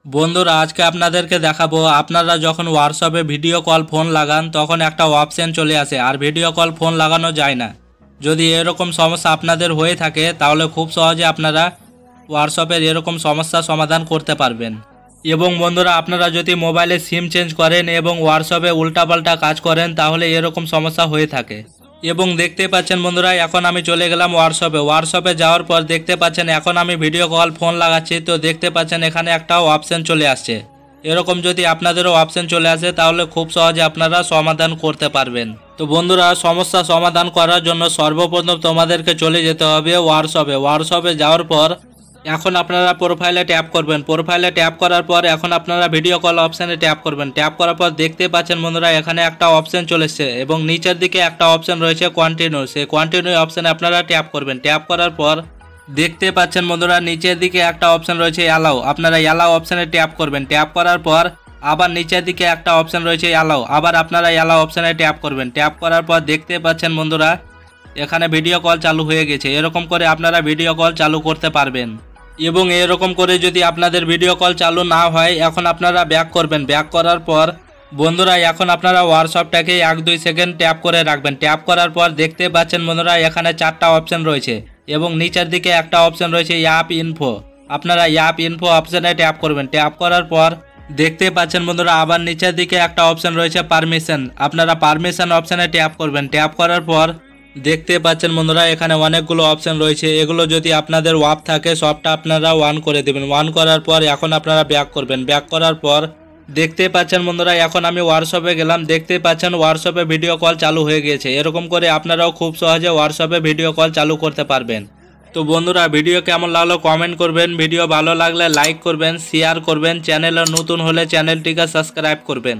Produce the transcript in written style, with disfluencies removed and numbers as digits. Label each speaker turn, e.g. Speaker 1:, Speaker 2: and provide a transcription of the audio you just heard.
Speaker 1: বন্ধুরা আজকে আপনাদেরকে দেখাবো আপনারা যখন হোয়াটসঅ্যাপে ভিডিও কল ফোন লাগান তখন একটা অপশন চলে আসে আর ভিডিও কল ফোন লাগানো যায় না। যদি এরকম সমস্যা আপনাদের হয়ে থাকে তাহলে খুব সহজে আপনারা হোয়াটসঅ্যাপের এরকম সমস্যার সমাধান করতে পারবেন। এবং বন্ধুরা আপনারা যদি মোবাইলে সিম চেঞ্জ করেন এবং হোয়াটসঅ্যাপে উল্টাপাল্টা কাজ করেন তাহলে এরকম সমস্যা হয়ে থাকে। এবং দেখতে পাচ্ছেন বন্ধুরা এখন আমি চলে গেলাম হোয়াটসঅ্যাপে যাওয়ার পর দেখতে পাচ্ছেন এখন আমি ভিডিও কল ফোন লাগাচ্ছি, তো দেখতে পাচ্ছেন এখানে একটা অপশন চলে আসছে। এরকম যদি আপনাদেরও অপশন চলে আসে তাহলে খুব সহজে আপনারা সমাধান করতে পারবেন। তো বন্ধুরা সমস্যা সমাধান করার জন্য সর্বপ্রথম তোমাদেরকে চলে যেতে হবে হোয়াটসঅ্যাপে যাওয়ার পর এখন আপনারা প্রোফাইলে ট্যাপ করবেন। প্রোফাইলে ট্যাপ করার পর এখন আপনারা ভিডিও কল অপশানে ট্যাপ করবেন। ট্যাপ করার পর দেখতে পাচ্ছেন বন্ধুরা এখানে একটা অপশন চলে এসেছে এবং নিচের দিকে একটা অপশন রয়েছে কন্টিনিউ, সেই কন্টিনিউ অপশানে আপনারা ট্যাপ করবেন। ট্যাপ করার পর দেখতে পাচ্ছেন বন্ধুরা নিচের দিকে একটা অপশন রয়েছে অ্যালাউ, আপনারা অ্যালাউ অপশানে ট্যাপ করবেন। ট্যাপ করার পর আবার নিচের দিকে একটা অপশন রয়েছে অ্যালাউ, আবার আপনারা অ্যালাউ অপশানে ট্যাপ করবেন। ট্যাপ করার পর দেখতে পাচ্ছেন বন্ধুরা এখানে ভিডিও কল চালু হয়ে গেছে। এরকম করে আপনারা ভিডিও কল চালু করতে পারবেন। এবং এরকম করে যদি আপনাদের ভিডিও কল চালু না হয় এখন আপনারা ব্যাক করবেন। ব্যাক করার পর বন্ধুরা এখন আপনারা হোয়াটসঅ্যাপটাকে 1-2 সেকেন্ড ট্যাপ করে রাখবেন। ট্যাপ করার পর দেখতে পাচ্ছেন বন্ধুরা এখানে 4টা অপশন রয়েছে এবং নিচের দিকে একটা অপশন রয়েছে অ্যাপ ইনফো, আপনারা অ্যাপ ইনফো অপশানে ট্যাপ করবেন। ট্যাপ করার পর দেখতে পাচ্ছেন বন্ধুরা আবার নিচের দিকে একটা অপশন রয়েছে পারমিশন, আপনারা পারমিশন অপশানে ট্যাপ করবেন। ট্যাপ করার পর দেখতে পাচ্ছেন বন্ধুরা এখানে অনেকগুলো অপশন রয়েছে, এগুলো যদি আপনাদের অফ থাকে সবটা আপনারা অন করে দেবেন। অন করার পর এখন আপনারা ব্যাক করবেন। ব্যাক করার পর দেখতে পাচ্ছেন বন্ধুরা এখন আমি হোয়াটসঅ্যাপে গেলাম, দেখতে পাচ্ছেন হোয়াটসঅ্যাপে ভিডিও কল চালু হয়ে গিয়েছে। এরকম করে আপনারাও খুব সহজে হোয়াটসঅ্যাপে ভিডিও কল চালু করতে পারবেন। তো বন্ধুরা ভিডিও কেমন লাগলো কমেন্ট করবেন, ভিডিও ভালো লাগলে লাইক করবেন, শেয়ার করবেন, চ্যানেলে নতুন হলে চ্যানেলটিকে সাবস্ক্রাইব করবেন।